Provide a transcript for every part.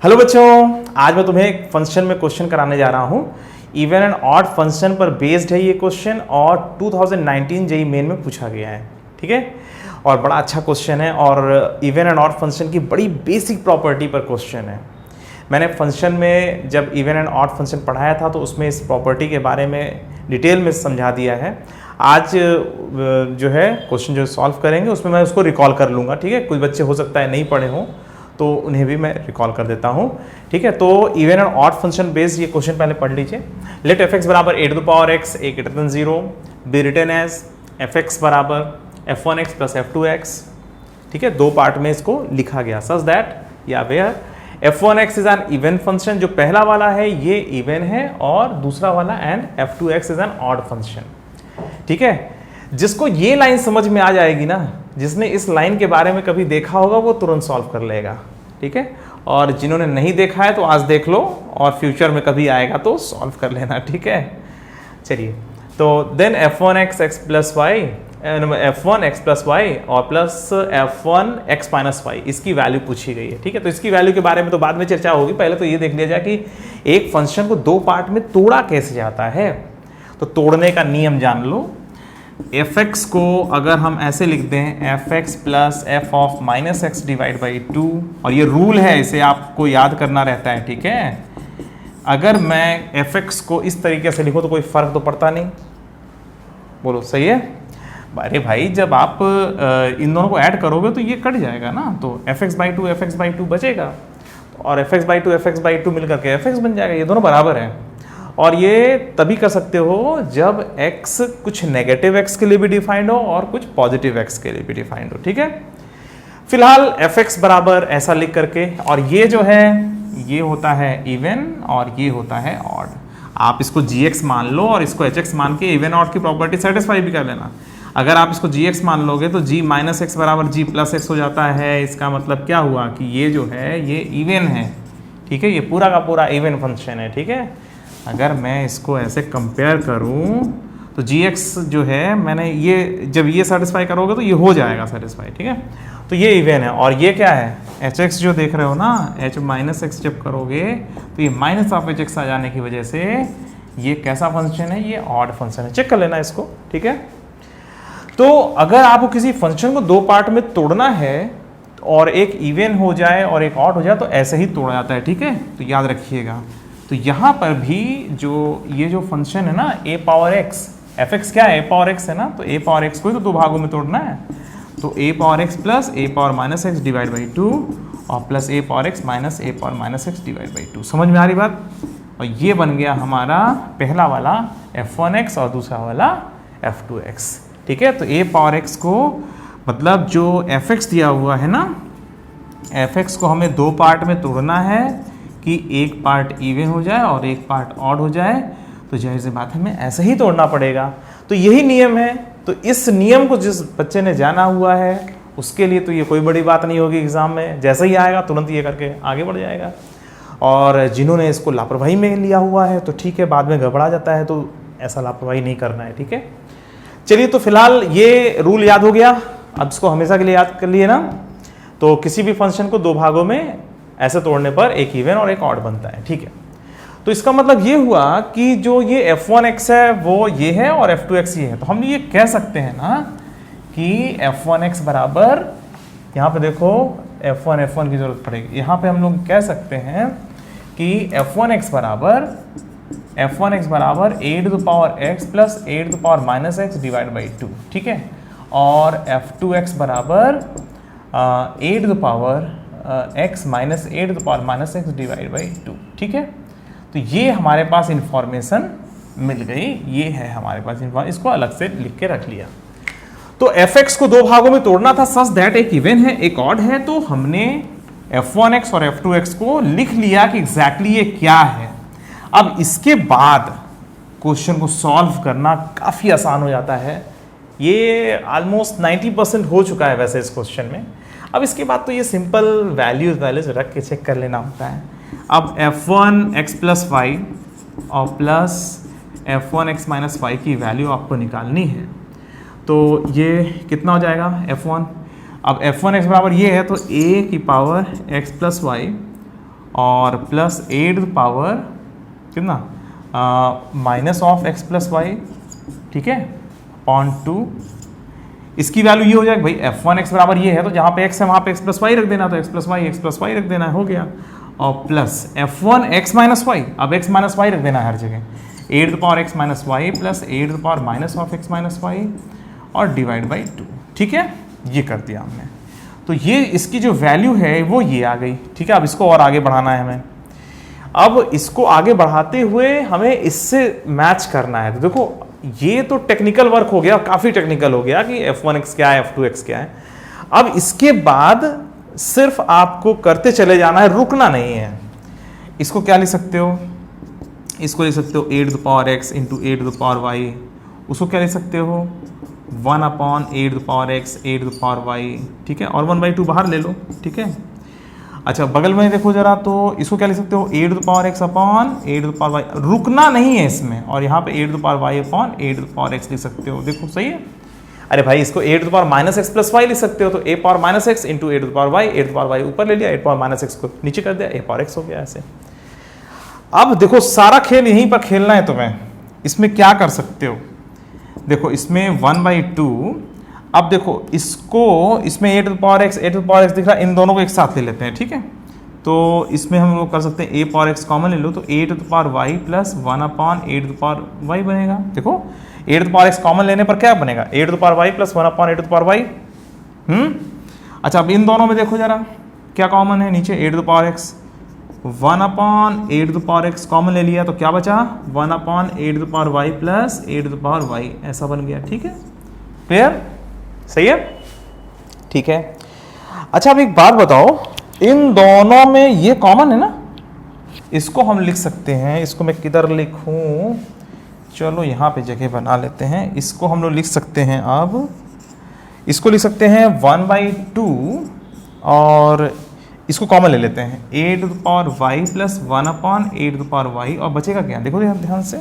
Hello बच्चों, आज मैं तुम्हें एक फंक्शन में क्वेश्चन कराने जा रहा हूँ। इवन एंड ऑड फंक्शन पर बेस्ड है ये क्वेश्चन और 2019 जेईई मेन में पूछा गया है। ठीक है, और बड़ा अच्छा क्वेश्चन है और इवन एंड ऑड फंक्शन की बड़ी बेसिक प्रॉपर्टी पर क्वेश्चन है। मैंने फंक्शन में जब इवन एंड ऑड फंक्शन पढ़ाया था तो उसमें इस प्रॉपर्टी के बारे में डिटेल में समझा दिया है। आज जो है क्वेश्चन जो सॉल्व करेंगे उसमें मैं उसको रिकॉल कर लूँगा। ठीक है, कुछ बच्चे हो सकता है नहीं पढ़े हों तो उन्हें भी मैं रिकॉल कर देता हूँ। ठीक है, तो even and odd function based ये क्वेश्चन पहले पढ़ लीजिए। लेट एफ एक्स बराबर a to the power x a greater than 0 be written as f x बराबर f one x plus f two x. ठीक है, दो पार्ट में इसको लिखा गया सच दैट या where f one x is an even function. जो पहला वाला है ये इवन है और दूसरा वाला and F two x is N odd function. ठीक है, जिसको ये लाइन समझ में आ जाएगी ना, जिसने इस लाइन के बारे में कभी देखा होगा वो तुरंत सॉल्व कर लेगा। ठीक है, और जिन्होंने नहीं देखा है तो आज देख लो और फ्यूचर में कभी आएगा तो सॉल्व कर लेना। ठीक है, चलिए तो then f one x x plus y f one x plus y और plus f one x minus y, इसकी वैल्यू पूछी गई है। ठीक है, तो इसकी वैल्यू के बारे में तो बाद में चर्चा होगी, पहले तो ये देख लिया जाए कि एक फंक्शन को दो पार्ट में तोड़ा कैसे जाता है। तो तोड़ने का नियम जान लो। एफ एक्स को अगर हम ऐसे लिख दें F x plus F of minus x divide by 2, और ये रूल है, इसे आपको याद करना रहता है। ठीक है, अगर मैं एफ एक्स को इस तरीके से लिखूं तो कोई फर्क तो पड़ता नहीं, बोलो सही है? अरे भाई, जब आप इन दोनों को ऐड करोगे तो ये कट जाएगा ना, तो एफ एक्स बाई टू बचेगा और एफ एक्स बाई टू मिलकर के एफ एक्स बन जाएगा। ये दोनों बराबर हैं और ये तभी कर सकते हो जब x कुछ नेगेटिव x के लिए भी डिफाइंड हो और कुछ पॉजिटिव x के लिए भी डिफाइंड हो। ठीक है, फिलहाल fx बराबर ऐसा लिख करके, और ये जो है ये होता है इवन और ये होता है ऑड। आप इसको gx मान लो और इसको hx मान के इवन ऑड की प्रॉपर्टी सेटिस्फाई भी कर लेना। अगर आप इसको gx मान लोगे तो g माइनस एक्स बराबर g प्लस एक्स हो जाता है। इसका मतलब क्या हुआ कि ये जो है ये इवन है। ठीक है, ये पूरा का पूरा इवन फंक्शन है। ठीक है, अगर मैं इसको ऐसे कंपेयर करूं तो gx जो है, मैंने ये जब ये सेटिस्फाई करोगे तो ये हो जाएगा सेटिस्फाई। ठीक है, तो ये इवन है और ये क्या है hx जो देख रहे हो ना, h माइनस एक्स जब करोगे तो ये माइनस ऑफ hx आ जाने की वजह से ये कैसा फंक्शन है, ये ऑड फंक्शन है। चेक कर लेना इसको। ठीक है, तो अगर आपको किसी फंक्शन को दो पार्ट में तोड़ना है और एक इवन हो जाए और एक ऑड हो जाए तो ऐसे ही तोड़ा जाता है। ठीक है, तो याद रखिएगा। तो यहाँ पर भी जो ये जो फंक्शन है ना a power x, F x क्या है, a पावर x है ना, तो a पावर x को ही तो दो भागों में तोड़ना है। तो a power x plus a power minus x divide by 2 और plus a power x minus a power minus x divide by 2। समझ में आ रही बात? और ये बन गया हमारा पहला वाला f1x और दूसरा वाला f2x। ठीक है, तो a पावर x को मतलब जो fx दिया हुआ है ना, fx को हमें दो पार्ट में तोड़ना है कि एक पार्ट इवन हो जाए और एक पार्ट ऑड हो जाए, तो जाहिर सी बात है हमें ऐसे ही तोड़ना पड़ेगा। तो यही नियम है। तो इस नियम को जिस बच्चे ने जाना हुआ है उसके लिए तो ये कोई बड़ी बात नहीं होगी, एग्जाम में जैसे ही आएगा तुरंत ये करके आगे बढ़ जाएगा। और जिन्होंने इसको लापरवाही में लिया हुआ है तो ठीक है, बाद में घबरा जाता है, तो ऐसा लापरवाही नहीं करना है। ठीक है, चलिए तो फिलहाल ये रूल याद हो गया, अब इसको हमेशा के लिए याद कर लिए ना। तो किसी भी फंक्शन को दो भागों में ऐसे तोड़ने पर एक इवन और एक ऑड बनता है। ठीक है, तो इसका मतलब ये हुआ कि जो ये f1x है वो ये है और f2x ये है। तो हम ये कह सकते हैं ना कि f1x बराबर, यहाँ पे देखो f1 की जरूरत पड़ेगी, यहाँ पे हम लोग कह सकते हैं कि f1x बराबर a to the power x plus a to the power minus x divide by 2। ठीक है, और f2x बराबर a to the power x minus a to the power minus x divide by 2। ठीक है, तो ये हमारे पास इंफॉर्मेशन मिल गई, ये है हमारे पास इंफॉर्मेशन, इसको अलग से लिख के रख लिया। तो fx को दो भागों में तोड़ना था सच दैट एक इवन है एक ऑड है, तो हमने f1x और f2x को लिख लिया कि एग्जैक्टली ये क्या है। अब इसके बाद क्वेश्चन को सॉल्व करना काफ़ी आसान हो जाता है। ये ऑलमोस्ट 90% हो चुका है वैसे इस क्वेश्चन में। अब इसके बाद तो ये सिंपल वैल्यूज रख के चेक कर लेना होता है। अब f1x प्लस वाई और प्लस f1x माइनस वाई की वैल्यू आपको निकालनी है। तो ये कितना हो जाएगा f1, अब f1x बराबर ये है तो a की पावर x प्लस वाई और प्लस 8 टू द पावर कितना minus of x plus y, ठीक है, अपॉन 2। इसकी वैल्यू ये हो जाएगी भाई f1x बराबर ये है, तो जहाँ पे x है वहाँ पे x प्लस वाई रख देना, तो x प्लस वाई रख देना, हो गया। और प्लस f1x माइनस वाई, अब x माइनस वाई रख देना हर जगह, 8 to the power x minus y plus 8 to the power minus of x minus y और डिवाइड बाई 2, ठीक है, ये कर दिया हमने। तो ये इसकी जो वैल्यू है वो ये आ गई, ठीक है। अब इसको और आगे बढ़ाना है हमें। अब इसको आगे बढ़ाते हुए हमें इससे मैच करना है। तो देखो ये तो टेक्निकल वर्क हो गया, काफ़ी टेक्निकल हो गया कि f1x क्या है, f2x क्या है। अब इसके बाद सिर्फ आपको करते चले जाना है, रुकना नहीं है। इसको क्या लिख सकते हो, इसको लिख सकते हो 8 to the power x into 8 to the power y. उसको क्या लिख सकते हो 1 upon 8 to the power x 8 to the power y, ठीक है, और 1/2 बाहर ले लो, ठीक है। अच्छा बगल में देखो जरा, तो इसको क्या लिख सकते हो 8 to the power x upon 8 to the power y, रुकना नहीं है इसमें, और यहाँ पे 8 to the power y upon 8 to the power x लिख सकते हो। देखो सही है। अरे भाई इसको 8 to the power minus x plus y लिख सकते हो, तो a power minus x into 8 to the power y, 8 to the power y ऊपर ले लिया, 8 पावर माइनस एक्स को नीचे कर दिया, a पावर x हो गया ऐसे। अब देखो सारा खेल यहीं पर खेलना है तुम्हें। इसमें क्या कर सकते हो, देखो इसमें 1/2। अब देखो इसको, इसमें 8 to the power x 8 to the power x दिख रहा है, इन दोनों को एक साथ ले लेते हैं, ठीक है। तो इसमें हम लोग कर सकते हैं a पावर x कॉमन ले लो, तो 8 to the power y plus 1 upon 8 to the power y बनेगा। देखो 8 to the power x common लेने पर क्या बनेगा 8 to the power y plus 1 upon 8 to the power y। अच्छा अब इन दोनों में देखो जरा क्या कॉमन है, नीचे 8 to the power x 1 upon 8 to the power x common ले लिया, तो क्या बचा 1 upon 8 to the power y plus 8 to the power y, ऐसा बन गया, ठीक है। क्लियर, सही है, ठीक है। अच्छा अब एक बात बताओ, इन दोनों में ये कॉमन है ना, इसको हम लिख सकते हैं, इसको मैं किधर लिखूं, चलो यहाँ पे जगह बना लेते हैं। इसको हम लोग लिख सकते हैं, अब इसको लिख सकते हैं 1/2 और इसको कॉमन ले लेते हैं 8 to the power y plus 1 upon 8 to the power y, और बचेगा क्या, देखो ध्यान से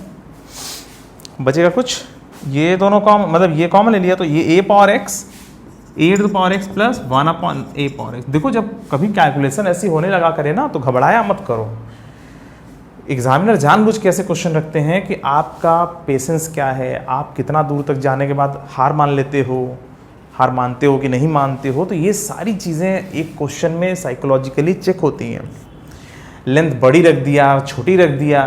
बचेगा कुछ, ये दोनों कॉमन, मतलब ये कॉमन ले लिया, तो ये a power x 8 to the power x plus 1 upon a power x। देखो जब कभी कैलकुलेशन ऐसी होने लगा करे ना, तो घबराया मत करो। एग्जामिनर जानबूझ के ऐसे क्वेश्चन रखते हैं कि आपका पेशेंस क्या है, आप कितना दूर तक जाने के बाद हार मान लेते हो, हार मानते हो कि नहीं मानते हो। तो ये सारी चीज़ें एक क्वेश्चन में साइकोलॉजिकली चेक होती हैं। लेंथ बड़ी रख दिया, छोटी रख दिया,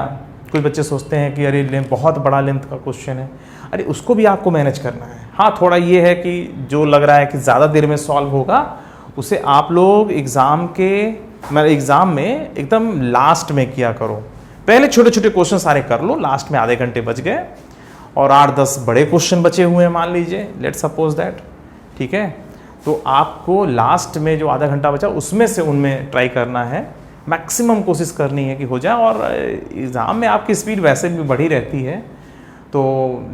कुछ बच्चे सोचते हैं कि अरे लेंथ बहुत बड़ा लेंथ का क्वेश्चन है, अरे उसको भी आपको मैनेज करना है। हाँ थोड़ा ये है कि जो लग रहा है कि ज़्यादा देर में सॉल्व होगा, उसे आप लोग एग्ज़ाम में एकदम लास्ट में किया करो। पहले छोटे छोटे क्वेश्चन सारे कर लो, लास्ट में आधे घंटे बच गए और 8-10 बड़े क्वेश्चन बचे हुए हैं मान लीजिए, लेट्स सपोज दैट, ठीक है। तो आपको लास्ट में जो आधा घंटा बचा उसमें से उनमें ट्राई करना है, मैक्सिमम कोशिश करनी है कि हो जाए। और एग्ज़ाम में आपकी स्पीड वैसे भी बढ़ी रहती है, तो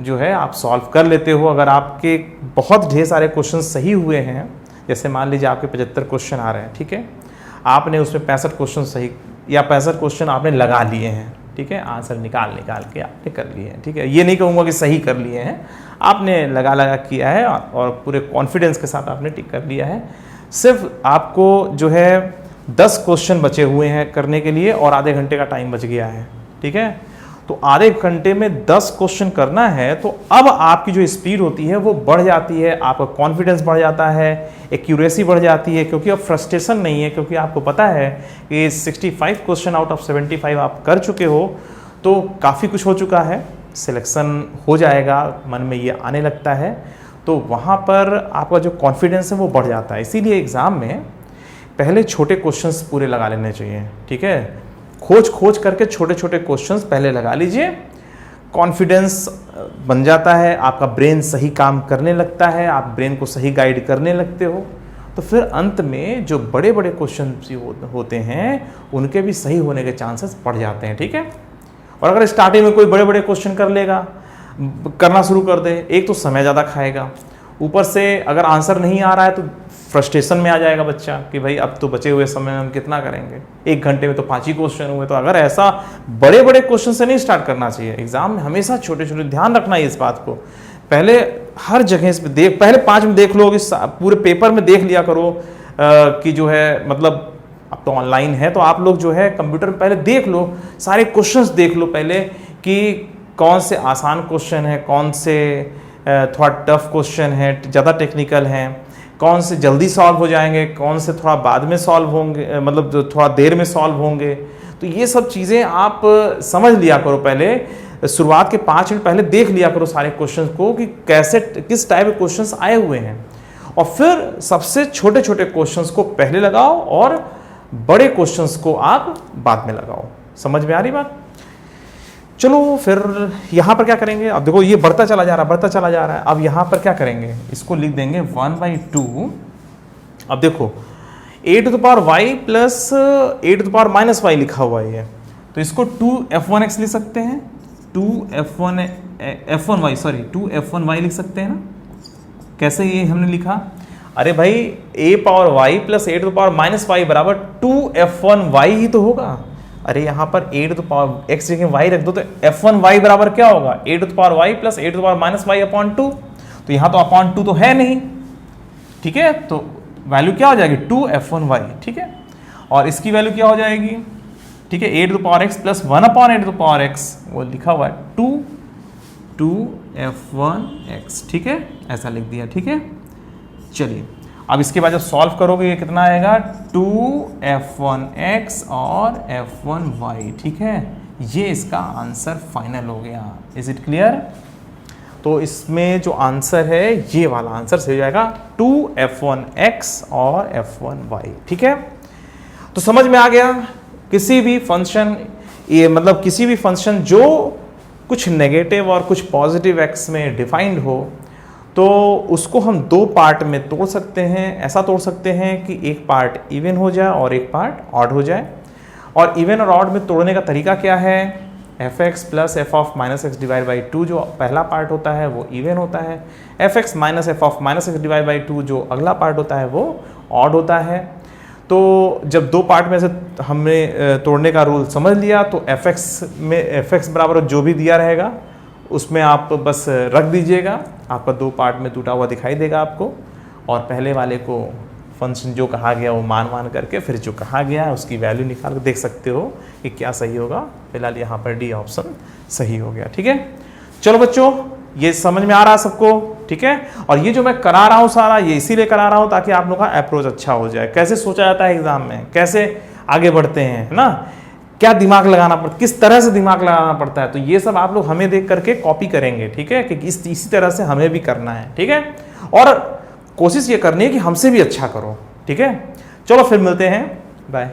जो है आप सॉल्व कर लेते हो। अगर आपके बहुत ढेर सारे क्वेश्चन सही हुए हैं, जैसे मान लीजिए आपके 75 क्वेश्चन आ रहे हैं, ठीक है, आपने उसमें 65 क्वेश्चन सही या 65 क्वेश्चन आपने लगा लिए हैं, ठीक है, आंसर निकाल के आपने कर लिए हैं, ठीक है। ये नहीं कहूँगा कि सही कर लिए हैं, आपने लगा किया है और पूरे कॉन्फिडेंस के साथ आपने टिक कर लिया है। सिर्फ आपको जो है 10 क्वेश्चन बचे हुए हैं करने के लिए और आधे घंटे का टाइम बच गया है, ठीक है। तो आधे घंटे में 10 क्वेश्चन करना है, तो अब आपकी जो स्पीड होती है वो बढ़ जाती है, आपका कॉन्फिडेंस बढ़ जाता है, एक्यूरेसी बढ़ जाती है, क्योंकि अब फ्रस्ट्रेशन नहीं है, क्योंकि आपको पता है कि 65 क्वेश्चन आउट ऑफ 75 आप कर चुके हो, तो काफ़ी कुछ हो चुका है, सिलेक्शन हो जाएगा, मन में ये आने लगता है, तो वहाँ पर आपका जो कॉन्फिडेंस है वो बढ़ जाता है। इसीलिए एग्ज़ाम में पहले छोटे क्वेश्चंस पूरे लगा लेने चाहिए, ठीक है। खोज करके छोटे छोटे क्वेश्चंस पहले लगा लीजिए, कॉन्फिडेंस बन जाता है, आपका ब्रेन सही काम करने लगता है, आप ब्रेन को सही गाइड करने लगते हो, तो फिर अंत में जो बड़े बड़े क्वेश्चन होते हैं उनके भी सही होने के चांसेस बढ़ जाते हैं, ठीक है। और अगर स्टार्टिंग में कोई बड़े बड़े क्वेश्चन करना शुरू कर दे, एक तो समय ज़्यादा खाएगा, ऊपर से अगर आंसर नहीं आ रहा है तो फ्रस्ट्रेशन में आ जाएगा बच्चा कि भाई अब तो बचे हुए समय में हम कितना करेंगे, 1 घंटे में तो 5 ही क्वेश्चन हुए। तो अगर ऐसा बड़े बड़े क्वेश्चन से नहीं स्टार्ट करना चाहिए, एग्जाम में हमेशा छोटे छोटे, ध्यान रखना है इस बात को। पहले हर जगह इस पे पहले 5 में देख लो, कि पूरे पेपर में देख लिया करो कि जो है मतलब अब तो ऑनलाइन है, तो आप लोग जो है कंप्यूटर में पहले देख लो, सारे क्वेश्चंस देख लो पहले कि कौन से आसान क्वेश्चन है, कौन से थोड़ा टफ क्वेश्चन है, ज़्यादा टेक्निकल हैं, कौन से जल्दी सॉल्व हो जाएंगे, कौन से थोड़ा बाद में सॉल्व होंगे, मतलब जो थोड़ा देर में सॉल्व होंगे। तो ये सब चीज़ें आप समझ लिया करो पहले, शुरुआत के 5 मिनट पहले देख लिया करो सारे क्वेश्चंस को कि कैसे किस टाइप के क्वेश्चंस आए हुए हैं, और फिर सबसे छोटे छोटे क्वेश्चंस को पहले लगाओ और बड़े क्वेश्चंस को आप बाद में लगाओ। समझ में आ रही बात? चलो फिर यहाँ पर क्या करेंगे, अब देखो ये बढ़ता चला जा रहा है। अब यहाँ पर क्या करेंगे, इसको लिख देंगे 1/2। अब देखो a⁴y प्लस a⁻−y लिखा हुआ है, तो इसको 2f1x लिख सकते हैं, 2f1y लिख सकते हैं ना। कैसे ये हमने लिखा, अरे भाई a⁴y प्लस a⁻−y बराबर 2f1y ही तो होगा। अरे यहाँ पर a⁻x जगह y रख दो तो f1y बराबर क्या होगा, a⁴y प्लस a⁻−y/2। तो यहाँ तो /2 तो है नहीं, ठीक है, तो वैल्यू क्या हो जाएगी 2f1y, ठीक है। और इसकी वैल्यू क्या हो जाएगी, ठीक है, a⁻x प्लस 1/a⁻x, वो लिखा हुआ है 2f1x, ठीक है, ऐसा लिख दिया, ठीक है। चलिए अब इसके बाद जब सॉल्व करोगे ये कितना आएगा, 2f1x और f1y, ठीक है। ये इसका आंसर फाइनल हो गया। Is it clear? तो इसमें जो आंसर है ये वाला आंसर सही हो जाएगा, 2f1x और f1y, ठीक है। तो समझ में आ गया, किसी भी फंक्शन, ये मतलब किसी भी फंक्शन जो कुछ नेगेटिव और कुछ पॉजिटिव एक्स में डिफाइंड हो, तो उसको हम 2 पार्ट में तोड़ सकते हैं। ऐसा तोड़ सकते हैं कि एक पार्ट इवन हो जाए और एक पार्ट ऑड हो जाए। और इवन और ऑड में तोड़ने का तरीका क्या है, fx प्लस f(-x)/2 जो पहला पार्ट होता है वो इवन होता है, fx माइनस f(-x)/2 जो अगला पार्ट होता है वो ऑड होता है। तो जब 2 पार्ट में से हमने तोड़ने का रूल समझ लिया, तो fx बराबर जो भी दिया रहेगा उसमें आप बस रख दीजिएगा, आपका 2 पार्ट में टूटा हुआ दिखाई देगा आपको, और पहले वाले को फंक्शन जो कहा गया वो मान करके फिर जो कहा गया है उसकी वैल्यू निकाल कर देख सकते हो कि क्या सही होगा। फिलहाल यहाँ पर डी ऑप्शन सही हो गया, ठीक है। चलो बच्चों, ये समझ में आ रहा है सबको, ठीक है। और ये जो मैं करा रहा हूँ सारा, ये इसीलिए करा रहा हूँ ताकि आप लोगों का अप्रोच अच्छा हो जाए, कैसे सोचा जाता है एग्जाम में, कैसे आगे बढ़ते हैं, है ना, क्या दिमाग लगाना पड़ता, किस तरह से दिमाग लगाना पड़ता है। तो ये सब आप लोग हमें देख करके कॉपी करेंगे, ठीक है, कि इसी तरह से हमें भी करना है, ठीक है। और कोशिश ये करनी है कि हमसे भी अच्छा करो, ठीक है। चलो फिर मिलते हैं, बाय।